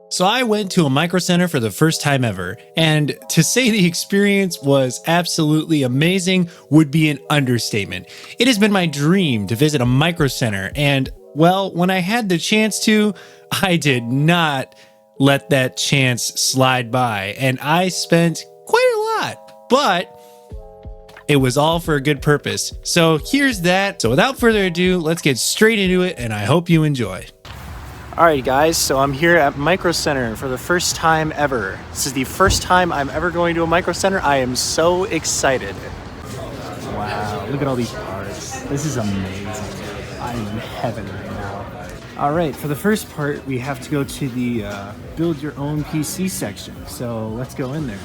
So I went to a Micro Center for the first time ever, and to say the experience was absolutely amazing would be an understatement. It has been my dream to visit a Micro Center, and well, when I had the chance to, I did not let that chance slide by, and I spent quite a lot, but it was all for a good purpose. So here's that. So without further ado, let's get straight into it, and I hope you enjoy. Alright guys, so I'm here at Micro Center for the first time ever. This is the first time I'm ever going to a Micro Center. I am so excited. Wow, look at all these parts. This is amazing. I'm in heaven right now. Alright, for the first part, we have to go to the build your own PC section. So let's go in there.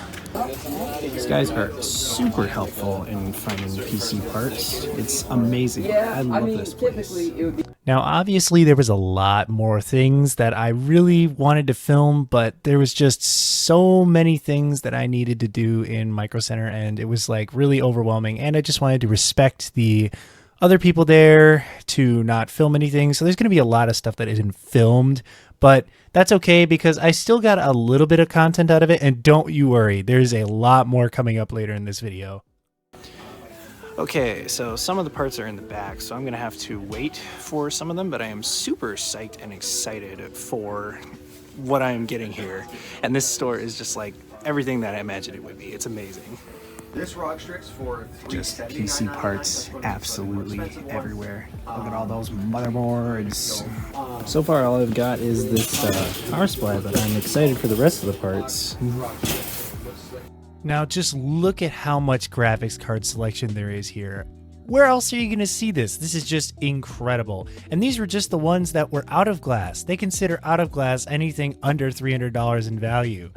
These guys are super helpful in finding PC parts. It's amazing. I love this place. Now, obviously, there was a lot more things that I really wanted to film, but there was just so many things that I needed to do in Micro Center, and it was like really overwhelming. And I just wanted to respect the other people there to not film anything. So there's going to be a lot of stuff that isn't filmed, but that's okay because I still got a little bit of content out of it. And don't you worry, there's a lot more coming up later in this video. Okay, so some of the parts are in the back, so I'm going to have to wait for some of them, but I am super psyched and excited for what I'm getting here. And this store is just like everything that I imagined it would be. It's amazing. This rod strips for just PC parts absolutely everywhere. Look at all those motherboards. So far all I've got is this power supply, but I'm excited for the rest of the parts. Now just look at how much graphics card selection there is here. Where else are you going to see this? This is just incredible. And these were just the ones that were out of glass. They consider out of glass anything under $300 in value.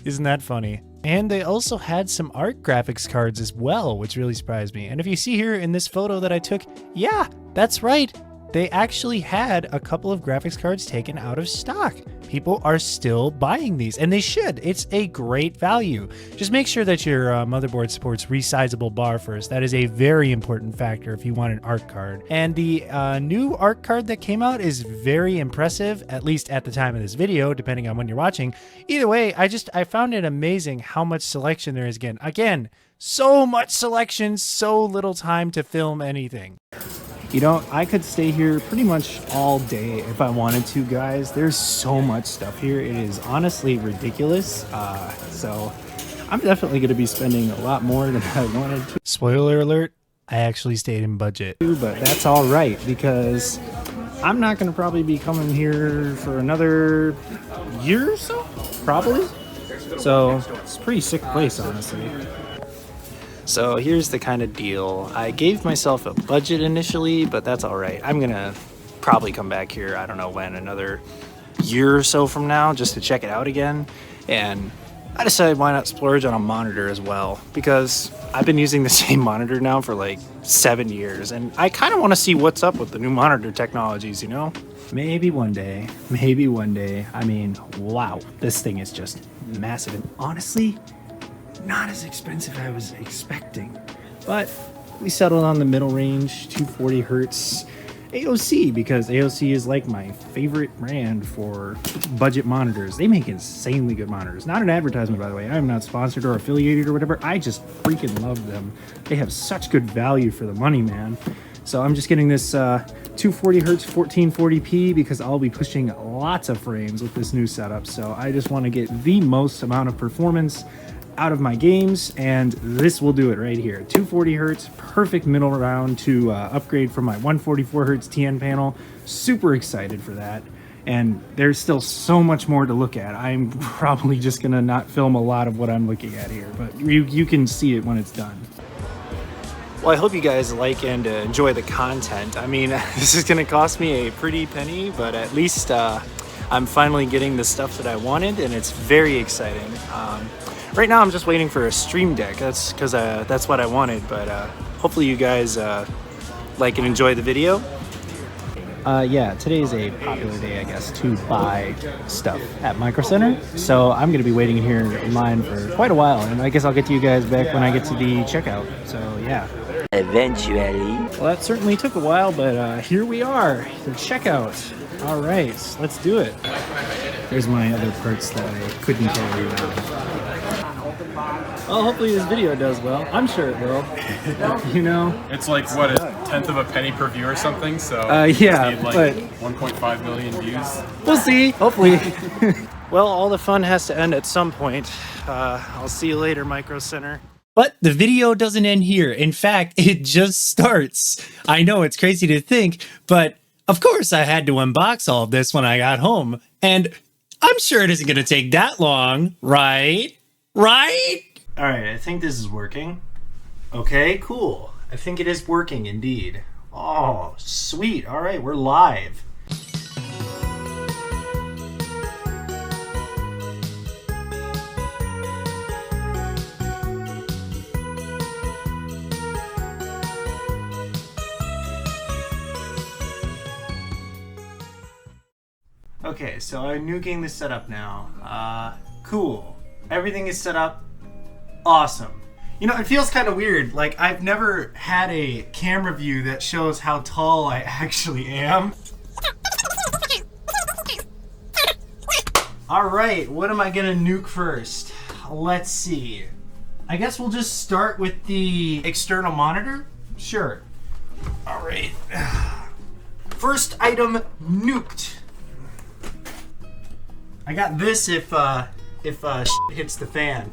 Isn't that funny? And they also had some art graphics cards as well, which really surprised me. And if you see here in this photo that I took, yeah, that's right. They actually had a couple of graphics cards taken out of stock. People are still buying these, and they should. It's a great value. Just make sure that your motherboard supports resizable bar first. That is a very important factor if you want an art card. And the new art card that came out is very impressive, at least at the time of this video, depending on when you're watching. Either way, I found it amazing how much selection there is again. Again, so much selection, so little time to film anything. You know, I could stay here pretty much all day if I wanted to, guys. There's so much stuff here. It is honestly ridiculous. So I'm definitely going to be spending a lot more than I wanted to. Spoiler alert, I actually stayed in budget. But that's all right because I'm not going to probably be coming here for another year or so, probably. So it's a pretty sick place, honestly. So here's the kind of deal. I gave myself a budget initially, but that's all right. I'm gonna probably come back here, I don't know when, another year or so from now, just to check it out again. And I decided why not splurge on a monitor as well, because I've been using the same monitor now for like 7 years, and I kind of want to see what's up with the new monitor technologies, you know? Maybe one day, maybe one day. I mean, wow, this thing is just massive, and honestly, not as expensive as I was expecting, but we settled on the middle range 240 hertz AOC because AOC is like my favorite brand for budget monitors. They make insanely good monitors. Not an advertisement, by the way. I'm not sponsored or affiliated or whatever. I just freaking love them. They have such good value for the money, man. So I'm just getting this 240 hertz 1440p because I'll be pushing lots of frames with this new setup. So I just want to get the most amount of performance out of my games, and this will do it right here. 240 hertz, perfect middle round to upgrade from my 144 hertz TN panel. Super excited for that, and there's still so much more to look at. I'm probably just gonna not film a lot of what I'm looking at here, but you can see it when it's done. Well, I hope you guys like and enjoy the content. I mean, this is gonna cost me a pretty penny, but at least I'm finally getting the stuff that I wanted, and it's very exciting. Right now I'm just waiting for a stream deck. That's because that's what I wanted, but hopefully you guys like and enjoy the video. Yeah, today is a popular day, I guess, to buy stuff at Micro Center. So I'm going to be waiting here in line for quite a while, and I guess I'll get to you guys back when I get to the checkout. So yeah. Eventually. Well, that certainly took a while, but here we are, the checkout. All right, let's do it. There's my other parts that I couldn't carry around. Well, hopefully this video does well. I'm sure it will. You know? It's like, what, a tenth of a penny per view or something? So yeah, need like but 1.5 million views. we'll see, hopefully. Well, all the fun has to end at some point. I'll see you later, Micro Center. But the video doesn't end here. In fact, it just starts. I know it's crazy to think, but of course I had to unbox all of this when I got home. And I'm sure it isn't going to take that long, right? Right? All right, I think this is working. Okay, cool. I think it is working indeed. Oh, sweet. All right, we're live. Okay, so I'm nuking the setup now. Cool. Everything is set up. Awesome. You know, it feels kind of weird. Like, I've never had a camera view that shows how tall I actually am. Alright, what am I gonna nuke first? Let's see. I guess we'll just start with the external monitor? Sure. Alright. First item nuked. I got this if shit hits the fan.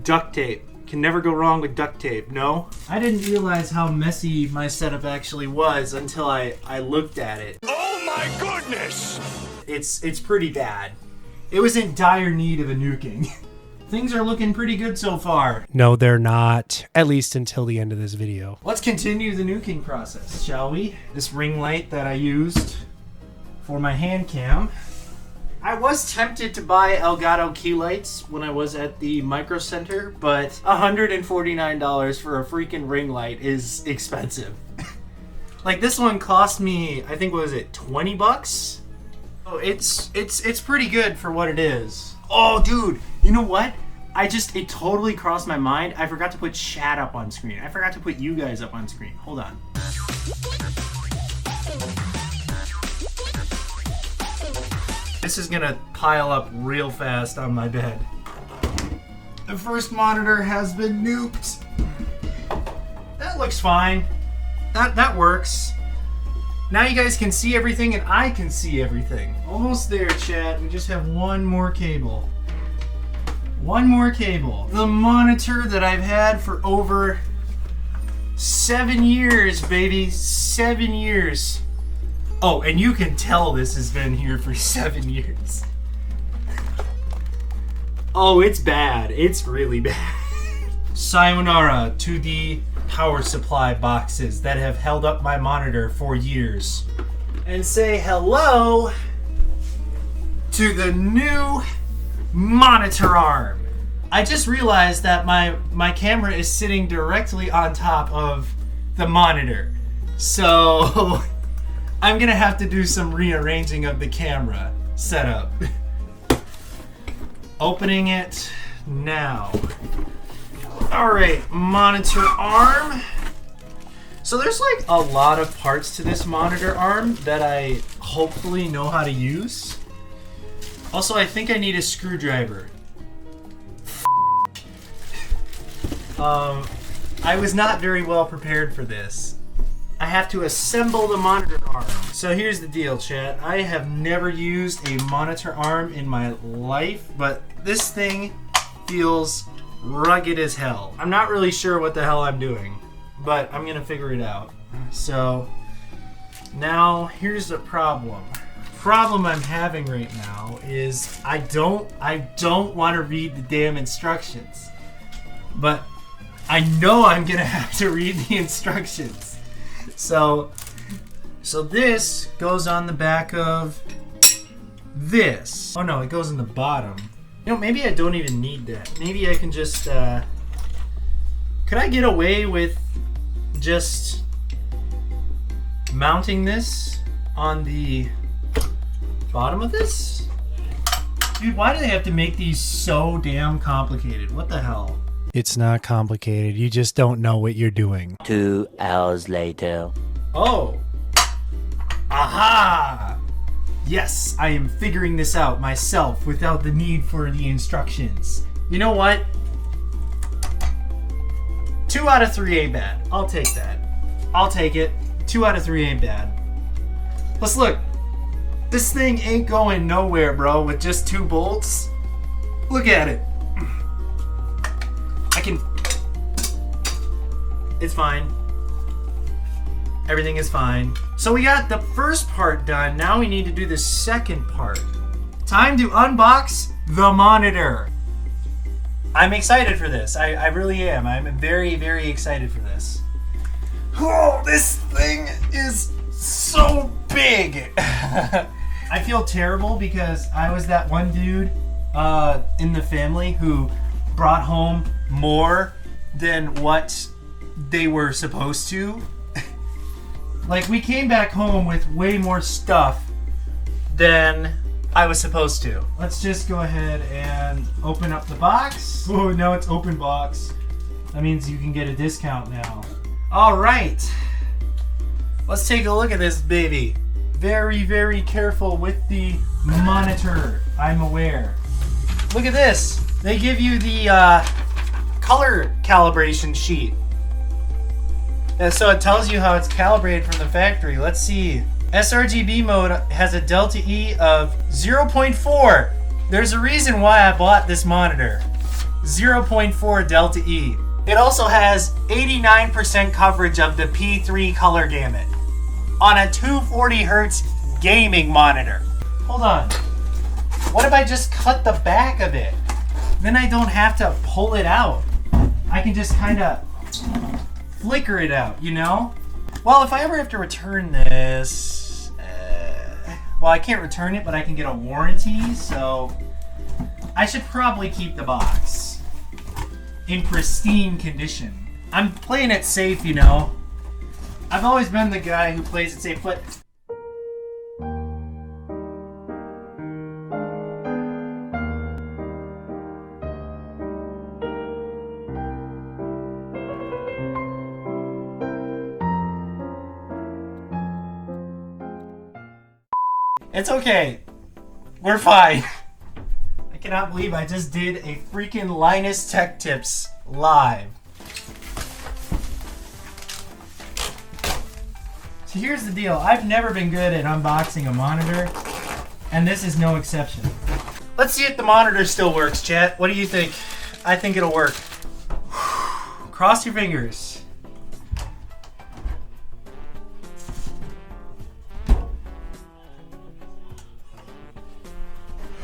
Duct tape. Can never go wrong with duct tape, no? I didn't realize how messy my setup actually was until I looked at it. Oh my goodness! It's pretty bad. It was in dire need of a nuking. Things are looking pretty good so far. No, they're not. At least until the end of this video. Let's continue the nuking process, shall we? This ring light that I used for my hand cam. I was tempted to buy Elgato key lights when I was at the Micro Center, but $149 for a freaking ring light is expensive. Like, this one cost me, I think, what was it, 20 bucks? Oh, it's pretty good for what it is. Oh, dude, you know what? It totally crossed my mind. I forgot to put chat up on screen. I forgot to put you guys up on screen. Hold on. This is gonna pile up real fast on my bed. The first monitor has been nuked. That looks fine. That works. Now you guys can see everything and I can see everything. Almost there, chat. We just have one more cable. One more cable. The monitor that I've had for over 7 years, baby. 7 years. Oh, and you can tell this has been here for 7 years. Oh, it's bad. It's really bad. Sayonara to the power supply boxes that have held up my monitor for years. And say hello to the new monitor arm. I just realized that my camera is sitting directly on top of the monitor. So I'm gonna have to do some rearranging of the camera setup. Opening it now. Alright, monitor arm. So there's like a lot of parts to this monitor arm that I hopefully know how to use. Also, I think I need a screwdriver. I was not very well prepared for this. I have to assemble the monitor arm. So here's the deal, chat. I have never used a monitor arm in my life, but this thing feels rugged as hell. I'm not really sure what the hell I'm doing, but I'm gonna figure it out. So now here's the problem. Problem I'm having right now is I don't want to read the damn instructions, but I know I'm gonna have to read the instructions. So this goes on the back of this. Oh no, it goes in the bottom. You know, maybe I don't even need that. Maybe I can just, could I get away with just mounting this on the bottom of this? Dude, why do they have to make these so damn complicated? What the hell? It's not complicated. You just don't know what you're doing. 2 hours later. Oh. Aha! Yes, I am figuring this out myself without the need for the instructions. You know what? 2 out of 3 ain't bad. I'll take that. I'll take it. 2 out of 3 ain't bad. Let's look. This thing ain't going nowhere, bro, with just 2 bolts. Look at it. It's fine. Everything is fine. So we got the first part done. Now we need to do the second part. Time to unbox the monitor. I'm excited for this. I really am. I'm very, very excited for this. Oh, this thing is so big. I feel terrible because I was that one dude in the family who brought home more than what they were supposed to. Like, we came back home with way more stuff than I was supposed to. Let's just go ahead and open up the box. Oh, now it's open box. That means you can get a discount now. All right. Let's take a look at this baby. Very, very careful with the monitor, I'm aware. Look at this. They give you the color calibration sheet. And so it tells you how it's calibrated from the factory. Let's see. sRGB mode has a delta E of 0.4. There's a reason why I bought this monitor. 0.4 delta E. It also has 89% coverage of the P3 color gamut on a 240 Hertz gaming monitor. Hold on. What if I just cut the back of it? Then I don't have to pull it out. I can just kind of flicker it out, you know? Well, if I ever have to return this, well, I can't return it, but I can get a warranty, so I should probably keep the box in pristine condition. I'm playing it safe, you know? I've always been the guy who plays it safe, but it's okay. We're fine. I cannot believe I just did a freaking Linus Tech Tips live. So here's the deal. I've never been good at unboxing a monitor, and this is no exception. Let's see if the monitor still works, chat. What do you think? I think it'll work. Cross your fingers.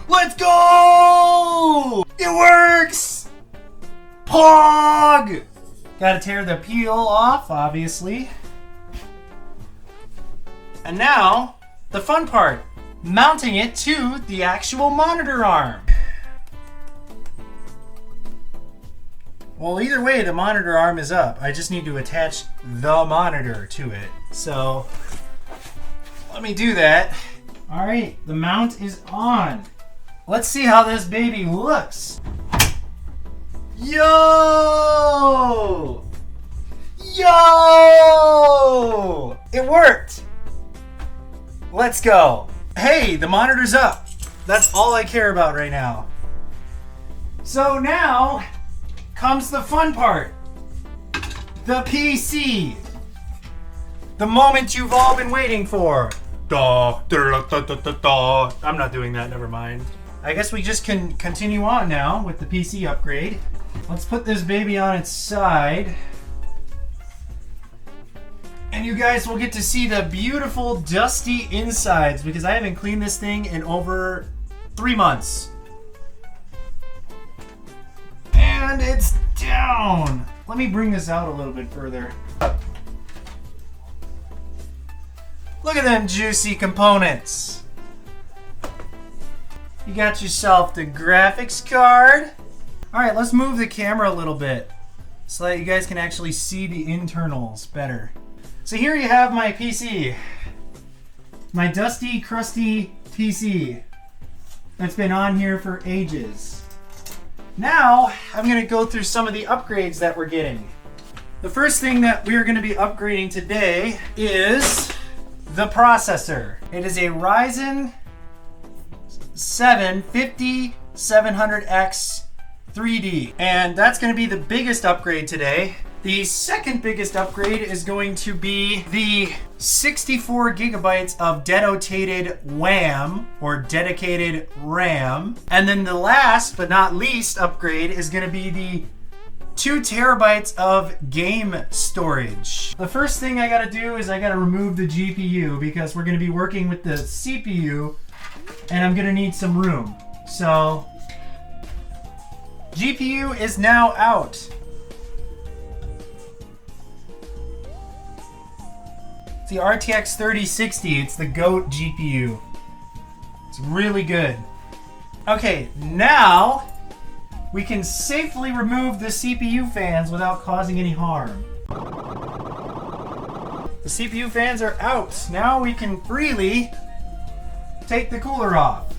Let's go! It works! Pog! Gotta tear the peel off, obviously. And now, the fun part. Mounting it to the actual monitor arm. Well, either way, the monitor arm is up. I just need to attach the monitor to it. So, let me do that. All right, the mount is on. Let's see how this baby looks. Yo! Yo! It worked. Let's go. Hey, the monitor's up. That's all I care about right now. So now comes the fun part. The PC. The moment you've all been waiting for. I'm not doing that, never mind. I guess we just can continue on now with the PC upgrade. Let's put this baby on its side. And you guys will get to see the beautiful dusty insides because I haven't cleaned this thing in over 3 months. And it's down. Let me bring this out a little bit further. Look at them juicy components. You got yourself the graphics card. All right, let's move the camera a little bit so that you guys can actually see the internals better. So here you have my PC. My dusty, crusty PC that's been on here for ages. Now, I'm gonna go through some of the upgrades that we're getting. The first thing that we're gonna be upgrading today is the processor. It is a Ryzen 5700X 3D. And that's going to be the biggest upgrade today. The second biggest upgrade is going to be the 64 gigabytes of dedicated WAM, or dedicated RAM. And then the last but not least upgrade is going to be the 2 terabytes of game storage. The first thing I gotta do is I gotta remove the GPU because we're gonna be working with the CPU and I'm gonna need some room. So, GPU is now out. It's the RTX 3060, it's the GOAT GPU. It's really good. Okay, now we can safely remove the CPU fans without causing any harm. The CPU fans are out. Now we can freely take the cooler off.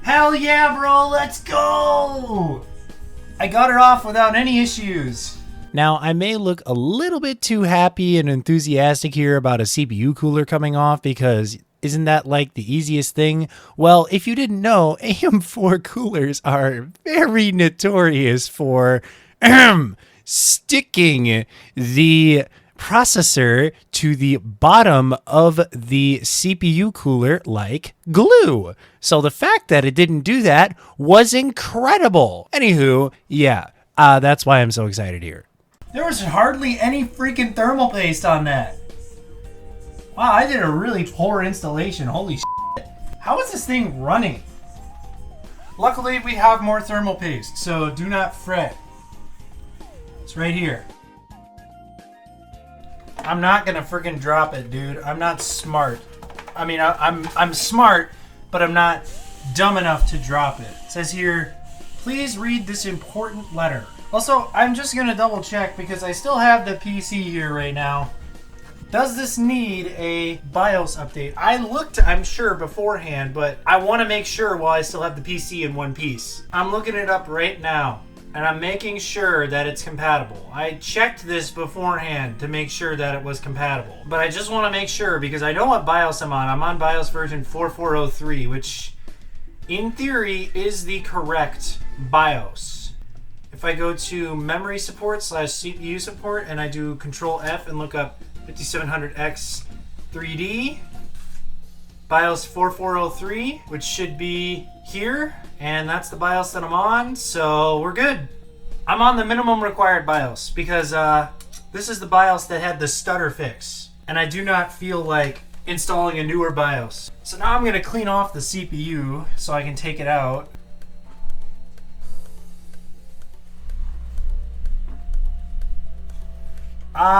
Hell yeah, bro, let's go! I got it off without any issues. Now, I may look a little bit too happy and enthusiastic here about a CPU cooler coming off because isn't that like the easiest thing? Well, if you didn't know, AM4 coolers are very notorious for sticking the processor to the bottom of the CPU cooler like glue. So the fact that it didn't do that was incredible. Anywho, yeah, that's why I'm so excited here. There was hardly any freaking thermal paste on that. Wow, I did a really poor installation. Holy shit. How is this thing running? Luckily, we have more thermal paste, so do not fret. It's right here. I'm not gonna freaking drop it, dude. I'm not smart. I mean, I'm smart, but I'm not dumb enough to drop it. It says here, please read this important letter. Also, I'm just gonna double check because I still have the PC here right now. Does this need a BIOS update? I looked, I'm sure, beforehand, but I want to make sure while I still have the PC in one piece. I'm looking it up right now, and I'm making sure that it's compatible. I checked this beforehand to make sure that it was compatible, but I just want to make sure because I know what BIOS I'm on. I'm on BIOS version 4403, which in theory is the correct BIOS. If I go to memory support / CPU support and I do Control F and look up 5700X 3D, BIOS 4403, which should be here, and that's the BIOS that I'm on, so we're good. I'm on the minimum required BIOS because this is the BIOS that had the stutter fix, and I do not feel like installing a newer BIOS. So now I'm going to clean off the CPU so I can take it out.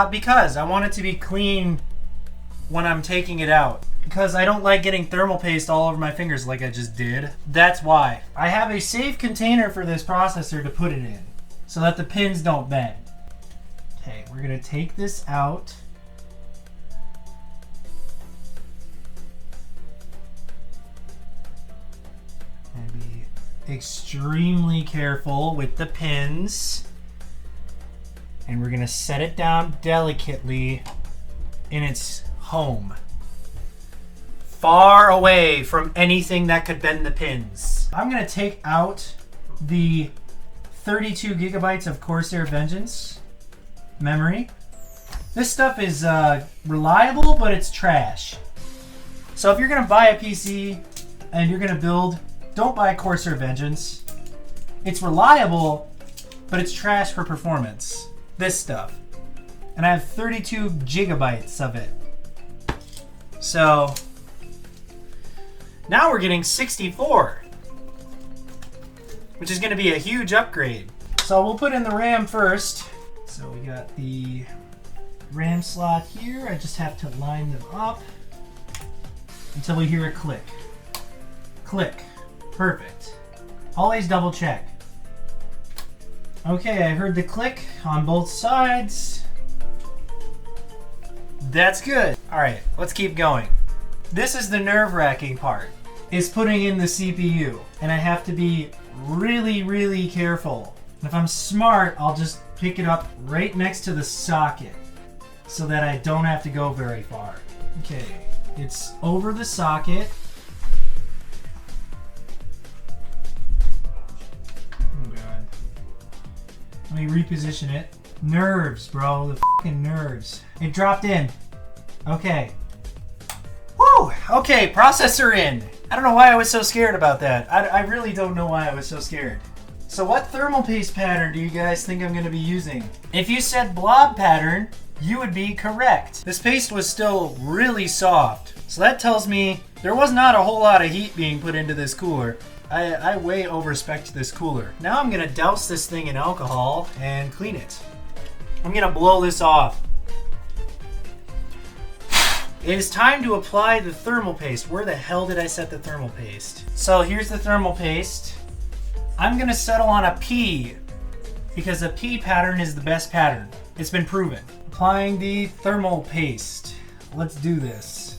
Because I want it to be clean when I'm taking it out. Because I don't like getting thermal paste all over my fingers like I just did. That's why. I have a safe container for this processor to put it in so that the pins don't bend. Okay, we're gonna take this out. And be extremely careful with the pins. And we're gonna set it down delicately in its home. Far away from anything that could bend the pins. I'm gonna take out the 32 gigabytes of Corsair Vengeance memory. This stuff is reliable, but it's trash. So if you're gonna buy a PC and you're gonna build, don't buy Corsair Vengeance. It's reliable, but it's trash for performance. This stuff. And I have 32 gigabytes of it. So now we're getting 64, which is going to be a huge upgrade. So we'll put in the RAM first. So we got the RAM slot here. I just have to line them up until we hear a click. Click. Perfect. Always double check. Okay, I heard the click on both sides. That's good. All right, let's keep going. This is the nerve-wracking part, is putting in the CPU. And I have to be really, really careful. If I'm smart, I'll just pick it up right next to the socket. so that I don't have to go very far. Okay, it's over the socket. Oh god. Let me reposition it. Nerves, bro, the fucking nerves. It dropped in. Okay. Woo! Okay, processor in. I don't know why I was so scared about that. I really don't know why I was so scared. So what thermal paste pattern do you guys think I'm going to be using? If you said blob pattern, you would be correct. This paste was still really soft. So that tells me there was not a whole lot of heat being put into this cooler. I way overspec'd this cooler. Now I'm going to douse this thing in alcohol and clean it. I'm going to blow this off. It is time to apply the thermal paste. Where the hell did I set the thermal paste? So here's the thermal paste. I'm gonna settle on a P because a P pattern is the best pattern. It's been proven. Applying the thermal paste. Let's do this.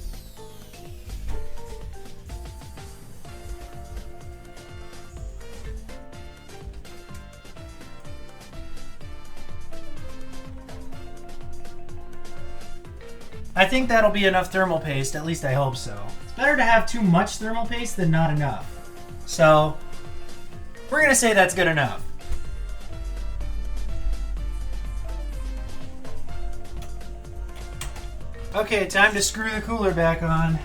I think that'll be enough thermal paste, at least I hope so. It's better to have too much thermal paste than not enough. So, we're gonna say that's good enough. Okay, time to screw the cooler back on.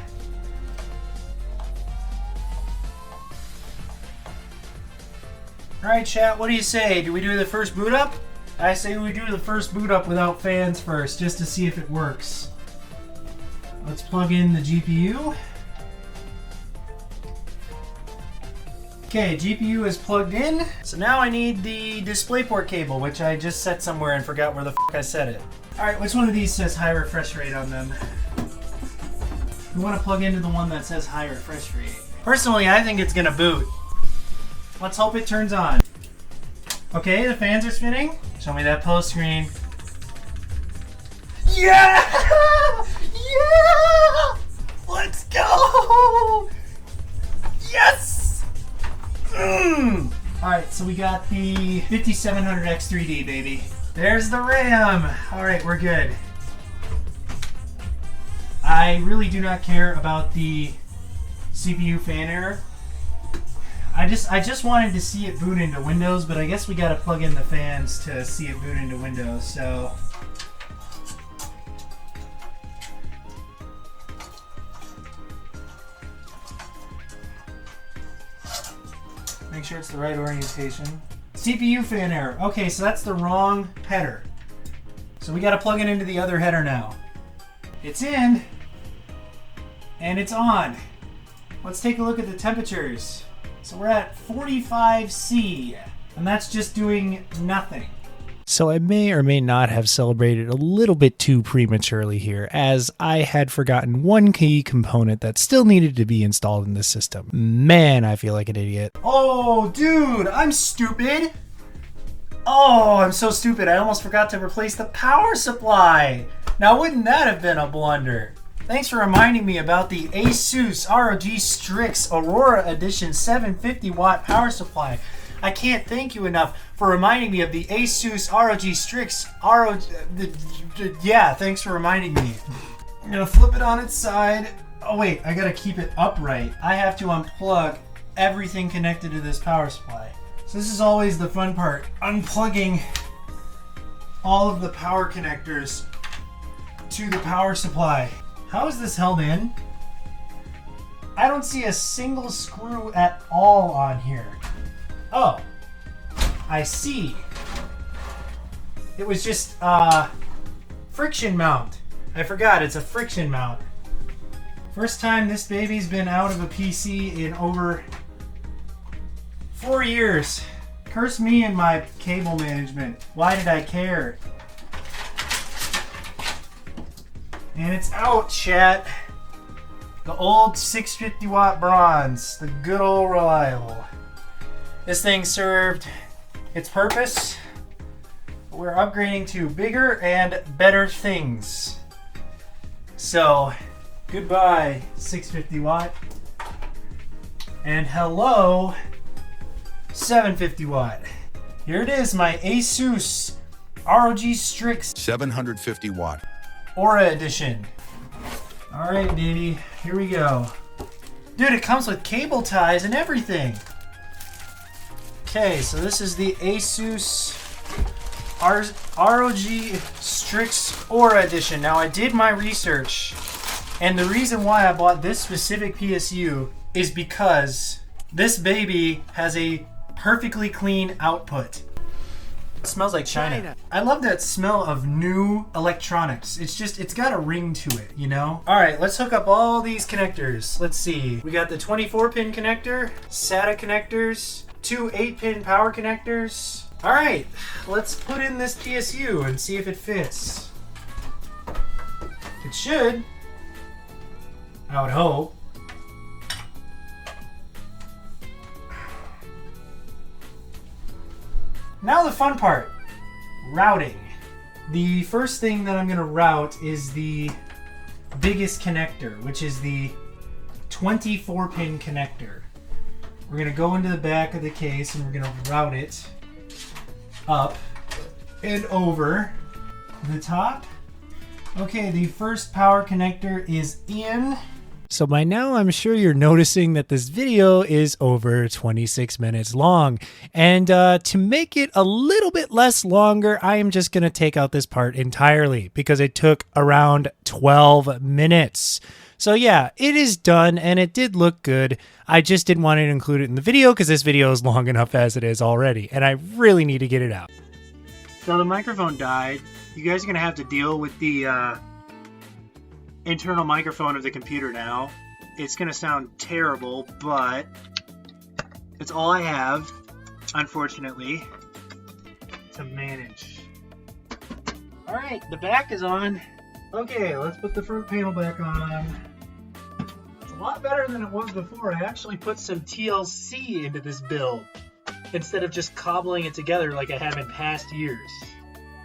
Alright chat, what do you say? Do we do the first boot up? I say we do the first boot up without fans first, just to see if it works. Let's plug in the GPU. Okay, GPU is plugged in. So now I need the DisplayPort cable, which I just set somewhere and forgot where the fuck I set it. Alright, which one of these says high refresh rate on them? We want to plug into the one that says high refresh rate. Personally, I think it's gonna boot. Let's hope it turns on. Okay, the fans are spinning. Show me that post screen. Yeah! Yeah! Let's go! Yes! Alright, so we got the 5700X3D, baby. There's the RAM. Alright, we're good. I really do not care about the CPU fan error. I just wanted to see it boot into Windows, but I guess we gotta plug in the fans to see it boot into Windows, so... Make sure it's the right orientation. CPU fan error. Okay, so that's the wrong header. So we gotta plug it into the other header now. It's in, and it's on. Let's take a look at the temperatures. So we're at 45°C, and that's just doing nothing. So I may or may not have celebrated a little bit too prematurely here, as I had forgotten one key component that still needed to be installed in this system. Man, I feel like an idiot. Oh, dude, I'm stupid. Oh, I'm so stupid. I almost forgot to replace the power supply. Now, wouldn't that have been a blunder? Thanks for reminding me about the ASUS ROG Strix Aurora Edition 750 watt power supply. I can't thank you enough for reminding me of the ASUS ROG Strix yeah, thanks for reminding me. I'm gonna flip it on its side. Oh wait, I gotta keep it upright. I have to unplug everything connected to this power supply. So this is always the fun part, unplugging all of the power connectors to the power supply. How is this held in? I don't see a single screw at all on here. Oh, I see. It was just friction mount. I forgot, it's a friction mount. First time this baby's been out of a PC in over 4 years. Curse me and my cable management. Why did I care? And it's out, chat. The old 650 watt bronze. The good old reliable. This thing served its purpose. We're upgrading to bigger and better things. So, goodbye 650 watt. And hello 750 watt. Here it is, my ASUS ROG Strix 750 watt. Aura Edition. All right, baby, here we go. Dude, it comes with cable ties and everything. Okay, so this is the Asus ROG Strix Aura Edition. Now, I did my research, and the reason why I bought this specific PSU is because this baby has a perfectly clean output. It smells like China. I love that smell of new electronics. It's got a ring to it, you know? All right, let's hook up all these connectors. Let's see. We got the 24-pin connector, SATA connectors, 2 8-pin power connectors. All right, let's put in this PSU and see if it fits. It should. I would hope. Now the fun part, routing. The first thing that I'm gonna route is the biggest connector, which is the 24-pin connector. We're gonna go into the back of the case and we're gonna route it up and over the top. Okay, the first power connector is in. So by now, I'm sure you're noticing that this video is over 26 minutes long. And to make it a little bit less longer, I am just going to take out this part entirely because it took around 12 minutes. So yeah, it is done and it did look good. I just didn't want to include it in the video because this video is long enough as it is already. And I really need to get it out. So the microphone died. You guys are going to have to deal with the internal microphone of the computer now. It's gonna sound terrible, but it's all I have, unfortunately, to manage. Alright, the back is on. Okay, let's put the front panel back on. It's a lot better than it was before. I actually put some TLC into this build instead of just cobbling it together like I have in past years.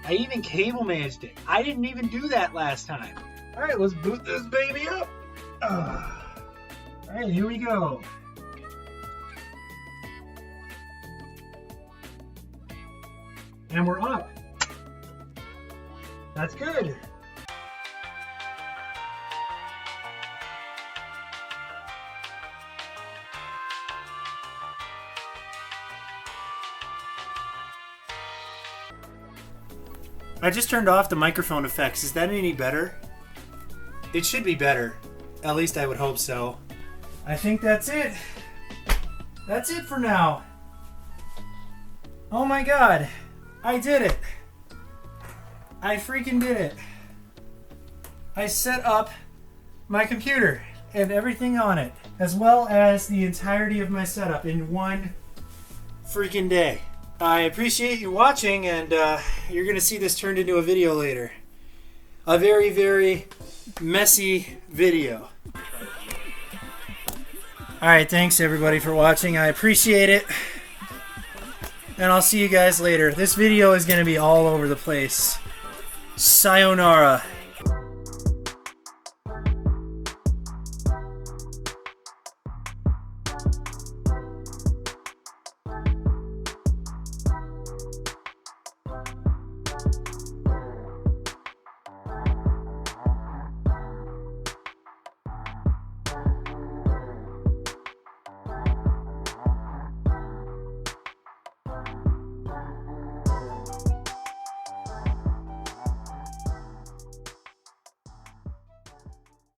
I even cable managed it. I didn't even do that last time. Alright, let's boot this baby up. Alright, here we go. And we're up. That's good. I just turned off the microphone effects. Is that any better? It should be better. At least I would hope so. I think that's it. That's it for now. Oh my god. I did it. I freaking did it. I set up my computer and everything on it, as well as the entirety of my setup in one freaking day. I appreciate you watching, and you're going to see this turned into a video later. A very, very messy video. Alright, thanks everybody for watching. I appreciate it. And I'll see you guys later. This video is going to be all over the place. Sayonara.